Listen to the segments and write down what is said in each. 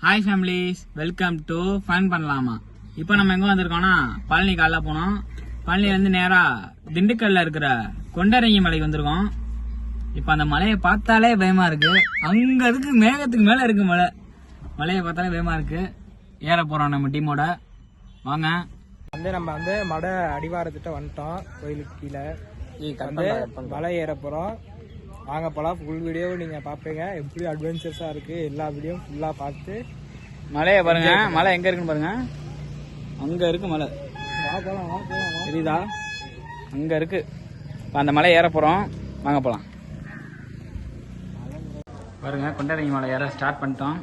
Hi families, welcome to fun பண்ணலாமா. இப்போ நம்ம எங்கே வந்திருக்கோம்னா பழனி காலைல போனோம். பழனிலேருந்து நேராக திண்டுக்கல்ல இருக்கிற கொண்டரங்கி மலைக்கு வந்திருக்கோம். இப்போ அந்த மலையை பார்த்தாலே பயமா இருக்கு. அங்கே இருக்கு, மேகத்துக்கு மேலே இருக்கு மலை. மலையை பார்த்தாலே பயமா இருக்கு. ஏற போகிறோம் நம்ம டீமோட. வாங்க. நம்ம மலை அடிவாரத்திட்ட வந்துட்டோம். கோயிலுக்கு கீழே மலை ஏற போகிறோம். வாங்க போகலாம். ஃபுல் வீடியோ நீங்கள் பார்ப்பீங்க. எப்படி அட்வென்ச்சர்ஸாக இருக்குது எல்லா வீடியோவும் ஃபுல்லாக பார்த்து மலையை பாருங்க. மலை எங்கே இருக்குன்னு பாருங்க. அங்கே இருக்கு மலை. தெரியுதா? அங்கே இருக்கு. இப்போ அந்த மலை ஏற போகிறோம். வாங்க போகலாம். பாருங்க, கொண்டரங்கி மலை ஏற ஸ்டார்ட் பண்ணிட்டோம்.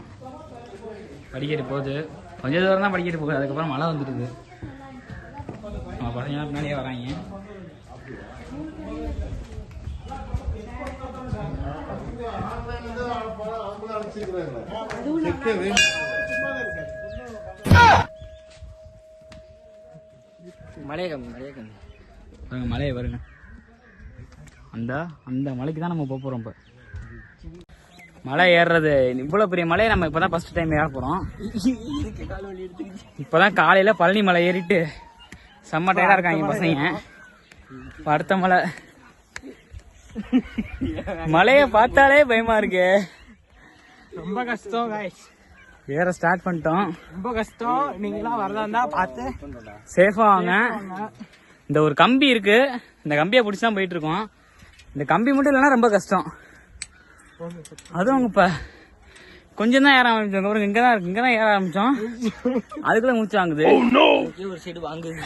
படிக்கட்டு போகுது. கொஞ்சம் தூரம் தான் படிக்கட்டு போகுது. அதுக்கப்புறம் மழை வந்துடுது. நம்ம பசங்க பின்னாடியே வராங்க. மலையை பாருங்க. அந்த மலைக்கு தான் நம்ம போறோம். இப்ப மலை ஏறுறது இவ்வளவு பெரிய மலையை நம்ம இப்பதான் ஃபர்ஸ்ட் டைம் ஏற போறோம். இப்பதான் காலையில பழனி மலை ஏறிட்டு செம்ம டயர்டா இருக்காங்க பசங்க. அடுத்த மலை மலைய பார்த்தாலே பயமா இருக்கு. ரொம்ப கஷ்டம் गाइस. ஏற ஸ்டார்ட் பண்ணிட்டோம். ரொம்ப கஷ்டம். நீங்களாம் வரதா இருந்தா பார்த்து சேஃபா வாங்க. இந்த ஒரு கம்பி இருக்கு. இந்த கம்பியை பிடிச்சி தான் போயிட்டு இருக்கோம். இந்த கம்பி மட்டும் இல்லைன்னா ரொம்ப கஷ்டம். அதுவும் இப்ப கொஞ்சம் தான் ஏற ஆரம்பிச்சோம். இங்கதான் இருக்கு. இங்கதான் ஏற ஆரம்பிச்சோம். அதுக்குள்ள மூச்சு வாங்குது. ஒரு சைடு வாங்குது.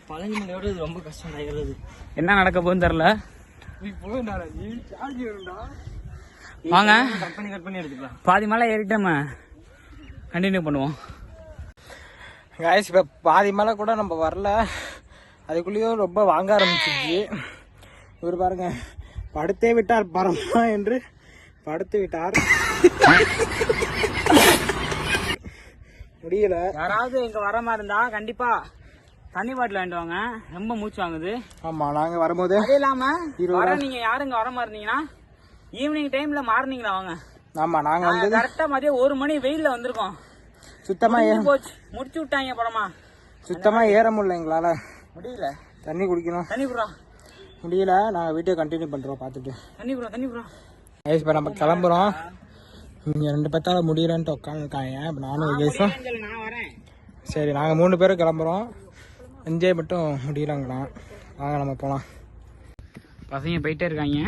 பழனி மலையோட ரொம்ப கஷ்டம் ஏறுறது. என்ன நடக்க போகுதுன்னு தெரியல. வாங்க, கட் பண்ணி எடுத்துக்கலாம். பாதி மலை ஏறிட்டு நம்ம கண்டினியூ பண்ணுவோம். गाइस, இப்போ பாதி மலை கூட நம்ம வரல. அதுக்குள்ளேயும் ரொம்ப வாங்க ஆரம்பிச்சிருச்சு. இவர் பாருங்க, படுத்தே விட்டார் பரமா என்று படுத்து விட்டார். முடியல. யாராவது இங்க வர மாதிரி இருந்தா கண்டிப்பா தண்ணி பாட்டில் வாங்கிட்டு வாங்க. ரொம்ப மூச்சு வாங்குது. ஆமா, நாங்க வரும்போது அது இல்லாம நீங்க யாருங்க வர மாதிரி இருந்தீங்கன்னா ஈவினிங் டைம்ல மார்னிங்ல வாங்க. ஆமா, நாங்க வந்து கரெக்டா மதியம் 1 மணி வெயில்ல வந்திருக்கோம். சுத்தமா போச்சு, முடிச்சு விட்டாங்க படமா. சுத்தமா ஏற முடியல, எங்களால முடியல. தண்ணி குடிக்கணும். தண்ணி குடுறா. முடியல. நாங்க வீடியோ கண்டினியூ பண்றோம் பார்த்துட்டு. தண்ணி குடுறா. இப்போ நம்ம கிளம்புறோம். இங்க 2 பேத்தால முடியலன்ட்டு உட்காந்துருக்காங்க. இப்போ நானும் விஜேஷும். நான் வரேன். சரி, நாங்க 3 பேரும் கிளம்புறோம். என்ஜாய் மட்டும் முடியலங்களாம். வாங்க நம்ம போலாம். பசங்க போயிட்டே இருக்காங்க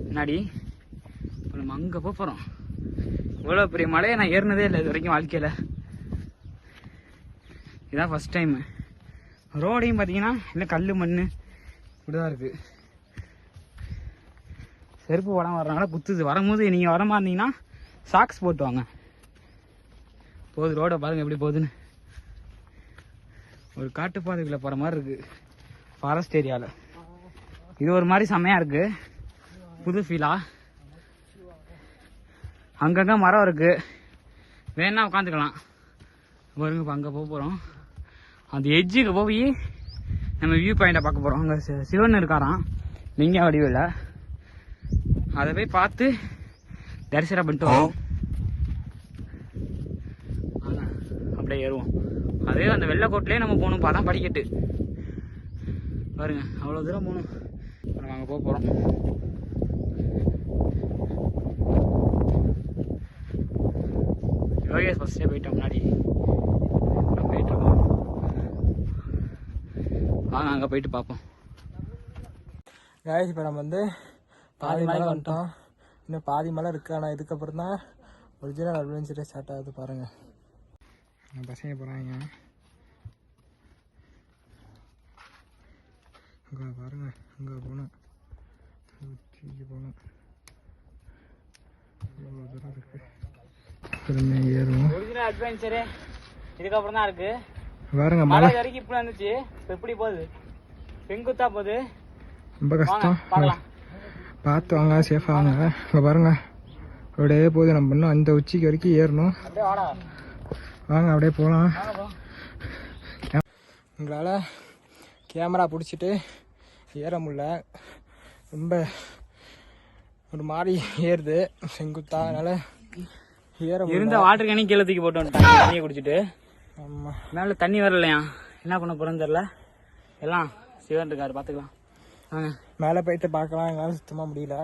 முன்னாடி. இப்போ நம்ம அங்கே போகிறோம். இவ்வளோ பெரிய மலையை நான் ஏறினதே இல்லை இது வரைக்கும் வாழ்க்கையில். இதுதான் ஃபஸ்ட் டைம். ரோடையும் பார்த்தீங்கன்னா இல்லை கல் மண் இப்படிதான் இருக்குது. செருப்பு உடம்பு வர்றதுனால குத்துது. வரும்போது நீங்கள் வர மாதிரி இருந்தீங்கன்னா சாக்ஸ் போட்டு வாங்க. போகுது ரோடை பாருங்கள் எப்படி போகுதுன்னு. ஒரு காட்டுப்பாதைக்குள்ள போகிற மாதிரி இருக்குது. ஃபாரஸ்ட் ஏரியாவில் இது ஒரு மாதிரி செம்மையாக இருக்குது. புது ஃபீலா. அங்கங்கே மரம் இருக்குது. வேணா உட்காந்துக்கலாம். பாருங்க, இப்போ அங்கே போக போகிறோம். அந்த எட்ஜுக்கு போய் நம்ம வியூ பாயிண்டை பார்க்க போகிறோம். அங்கே சிவன் இருக்காராம், லிங்க வடிவில். அதை போய் பார்த்து தரிசனம் பண்ணிட்டு வரோம். அப்படியே ஏறுவோம். அதே அந்த வெள்ளைக்கோட்டிலே நம்ம போகணும். பார்த்தா படிக்கட்டு பாருங்க, அவ்வளோ தூரம் போகணும். நம்ம அங்கே போக போகிறோம். யோகேஷ் ஃபஸ்ட்டே போயிட்டோம் முன்னாடி. போயிட்டுருக்கோம். வாங்க அங்கே போயிட்டு பார்ப்போம். गाइस, இப்போ நம்ம வந்து பாதி மலை வந்துட்டோம். இன்னும் பாதி மலை இருக்கு. ஆனால் இதுக்கப்புறம் தான் ஒரிஜினல் அட்வென்ச்சரே ஸ்டார்ட் ஆகுது. பாருங்க, பசங்க போகிறாங்க. அங்கே பாருங்க, அங்கே போகணும். போகணும். எவ்வளோ தூரம் இருக்கு. ஏறுவோம். ஒரிஜினல் அட்வென்ச்சரு இதுக்கப்புறம் தான் இருக்கு. பாருங்க, மலை வரைக்கும் இப்படி வந்துச்சு. இப்போ எப்படி போகுது? செங்குத்தா போகுது. ரொம்ப கஷ்டம். பார்த்து வாங்க, சேஃபாக வாங்க. இங்கே பாருங்க, அப்படியே போகுது. நம்ம இன்னும் அந்த உச்சிக்கு வரைக்கும் ஏறணும். வாங்க அப்படியே போகலாம். உங்களால் கேமரா பிடிச்சிட்டு ஏற முடியல. ரொம்ப ஒரு மாதிரி ஏறுது செங்குத்தா, அதனால ஏற இருந்த வாட்டர் கேனி கீழே தூக்கி போட்டு வந்துட்டாங்க தண்ணியை குடிச்சிட்டு. ஆமாம், மேலே தண்ணி வரலையா, என்ன பண்ண போகிறோன்னு தெரில. எல்லாம் சிவன் இருக்காரு, பார்த்துக்கலாம் வாங்க. மேலே போயிட்டு பார்க்கலாம். எங்களால் சுத்தமாக முடியல.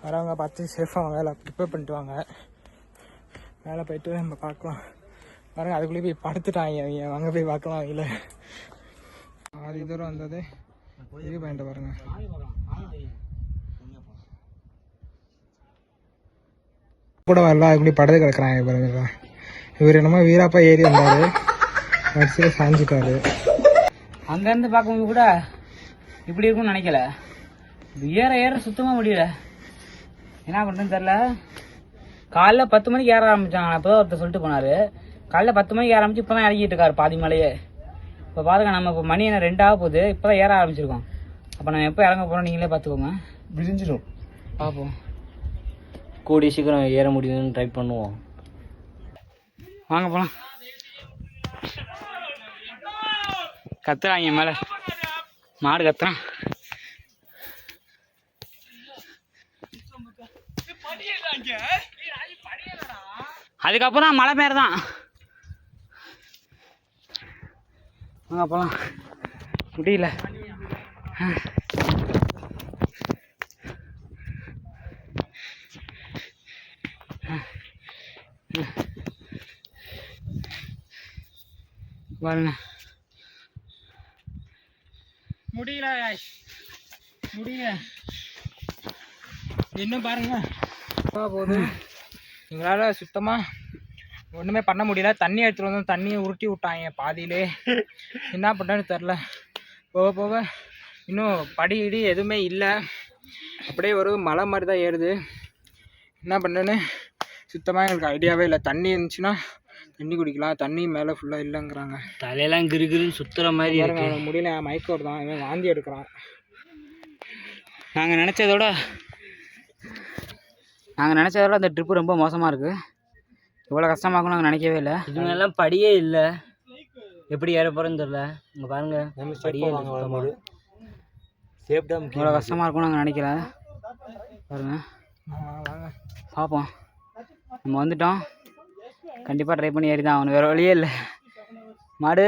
வரவங்க பார்த்து சேஃபாக அவங்க எல்லாம் ப்ரிப்பேர் பண்ணிட்டு வாங்க. மேலே போயிட்டு நம்ம பார்க்கலாம். பாருங்க, அதுக்குள்ளேயே போய் படுத்துட்டாங்க அவங்க. வாங்க போய் பார்க்கலாம். இல்லை பாதி தூரம் வந்தது இது பண்ணிட்டு பாருங்க. கூட வரல, அதுக்குள்ளே படுத்து கிடக்குறாங்க பாருங்க. இவர் என்னமோ வீராப்பா ஏறி வந்தாரு, வரிசையில் சாஞ்சிட்டாரு. அங்கேருந்து பார்க்கும்போது கூட இப்படி இருக்கும்னு நினைக்கல. ஏற ஏற சுத்தமாக முடியல. என்ன பண்ணுறதுன்னு தெரில. காலைல 10 மணிக்கு ஏற ஆரம்பிச்சாங்க. அப்போதான் ஒருத்தர் சொல்லிட்டு போனார். காலைல 10 மணிக்கு ஆரம்பிச்சு இப்போ தான் இறங்கிட்டு இருக்காரு பாதி மலையே. இப்போ பாருங்க, நம்ம இப்போ மணி என்ன 2 ஆக போகுது, இப்போ தான் ஏற ஆரம்பிச்சிருக்கோம். அப்போ நம்ம எப்போ இறங்க போகிறோம் நீங்களே பார்த்துக்கோங்க. விரிஞ்சிடும், பார்ப்போம். கூடிய சீக்கிரம் ஏற முடியும்னு ட்ரை பண்ணுவோம். வாங்க போகலாம். கத்துறாங்க மேலே, மாடு கத்துறான். அதுக்கப்புறம் மலை மேல தான். வாங்க போகலாம். முடியல. பாருங்க, முடியல முடியல. இன்னும் பாருங்க போகுது. எங்களால் சுத்தமாக ஒன்றுமே பண்ண முடியல. தண்ணி எடுத்துகிட்டு வந்தோம், தண்ணியை உருட்டி விட்டாங்க பாதியிலே. என்ன பண்ணுறேன்னு தெரில. போக போக இன்னும் படி இடி எதுவுமே இல்லை, அப்படியே ஒரு மலை மாதிரி தான் ஏறுது. என்ன பண்ணுறேன்னு சுத்தமாக எங்களுக்கு ஐடியாவே இல்லை. தண்ணி இருந்துச்சுன்னா தண்ணி குடிக்கலாம், தண்ணி மேலே ஃபுல்லாக இல்லைங்கிறாங்க. தலையெல்லாம் கிருகிருன்னு சுற்றுற மாதிரி இருக்கு. முடியல, மைக்கோர் தான், இவன் வாந்தி எடுக்கிறான். நாங்கள் நினச்சதோட அந்த ட்ரிப்பு ரொம்ப மோசமாக இருக்குது. இவ்வளோ கஷ்டமாகும் நாங்கள் நினைக்கவே இல்லை. இது மேலாம் படியே இல்லை, எப்படி ஏற போகிறோன்னு தெரில. இங்கே பாருங்க, படியே இல்லை. சேஃப்டாக இவ்வளோ கஷ்டமாக இருக்கும் நாங்கள் நினைக்கல. பாருங்க, பார்ப்போம். நம்ம வந்துட்டோம், கண்டிப்பாக ட்ரை பண்ணி ஏறி தான் அவனுக்கு, வேறு வழியே இல்லை. மாடு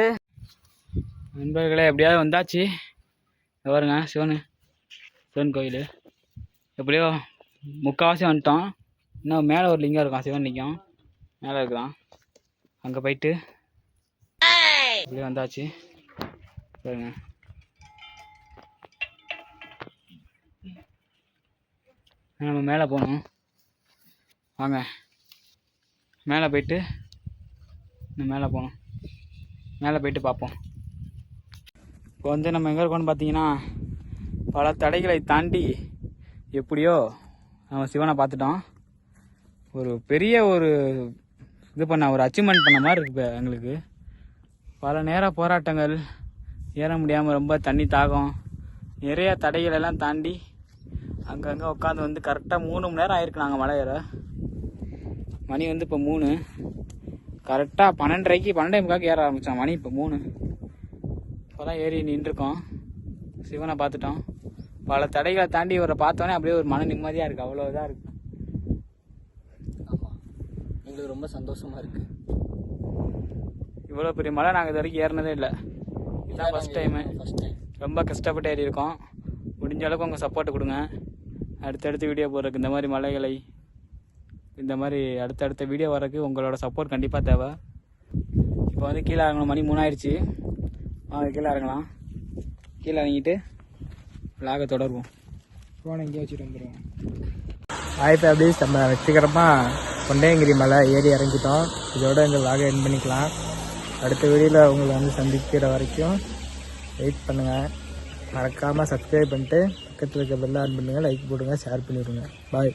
நண்பர்களே எப்படியாவது வந்தாச்சு. பாருங்க, சிவன் கோயில் எப்படியோ முக்கால்வாசி வந்துட்டோம். இன்னும் மேலே ஒரு லிங்கம் இருக்கான், சிவன் லிங்கம் மேலே இருக்குதான். அங்கே போயிட்டு அப்படியே வந்தாச்சு. பாருங்க, நம்ம மேலே போகணும். வாங்க மேலே போயிட்டு மேலே போகணும். மேலே போயிட்டு பார்ப்போம். இப்போ வந்து நம்ம எங்கே இருக்கோம்னு பார்த்தீங்கன்னா, பல தடைகளை தாண்டி எப்படியோ நம்ம சிவனை பார்த்துட்டோம். ஒரு பெரிய ஒரு ஒரு அச்சீவ்மெண்ட் பண்ண மாதிரி இருக்கு. இப்போ எங்களுக்கு பல நேர போராட்டங்கள், ஏற முடியாமல் ரொம்ப தண்ணி தாகம், நிறைய தடைகள் எல்லாம் தாண்டி அங்கங்கே உட்காந்து வந்து கரெக்டாக 3 மணி நேரம் ஆயிருக்கு நாங்கள் மலை ஏற. மணி வந்து இப்போ 3, கரெக்டாக 12:30 ஏற ஆரம்பித்தோம். மணி இப்போ 3. இப்போ தான் ஏறி நின்றுருக்கோம். சிவனை பார்த்துட்டோம். பல தடைகளை தாண்டி இவரை பார்த்தோன்னே அப்படியே ஒரு மன நிம்மதியாக இருக்குது. அவ்வளோ இதாக இருக்குது. எங்களுக்கு ரொம்ப சந்தோஷமாக இருக்குது. இவ்வளோ பெரிய மலை நாங்கள் இது வரைக்கும் ஏறினதே இல்லை. இதுதான் ஃபஸ்ட் டைமு. ரொம்ப கஷ்டப்பட்டு ஏறி இருக்கோம். முடிஞ்ச அளவுக்கு உங்கள் சப்போர்ட் கொடுங்க. அடுத்தடுத்த வீடியோ போடுறதுக்கு, இந்த மாதிரி மலைகளை, இந்த மாதிரி அடுத்தடுத்த வீடியோ வர்றதுக்கு உங்களோட சப்போர்ட் கண்டிப்பாக தேவை. இப்போ வந்து கீழே இறங்கணும். மணி 3 ஆயிடுச்சு. வாங்க கீழே இறங்கலாம். கீழே இறங்கிட்டு விளாக தொடருவோம். ஃபோனை இங்கே வச்சுட்டு வந்துடுவோம். ஆயிரத்தி அப்படியே நம்ம வெற்றிகரமாக கொண்டையங்கிரி மலை ஏறி இறங்கிட்டோம். இதோட இந்த விளாக எண்ட் பண்ணிக்கலாம். அடுத்த வீடியோவில் உங்களை வந்து சந்திக்கிற வரைக்கும் வெயிட் பண்ணுங்கள். மறக்காமல் சப்ஸ்கிரைப் பண்ணிட்டு பக்கத்தில் இருக்க பெல் ஆன் பண்ணுங்கள், லைக் போடுங்க, ஷேர் பண்ணிவிடுங்க. பாய்.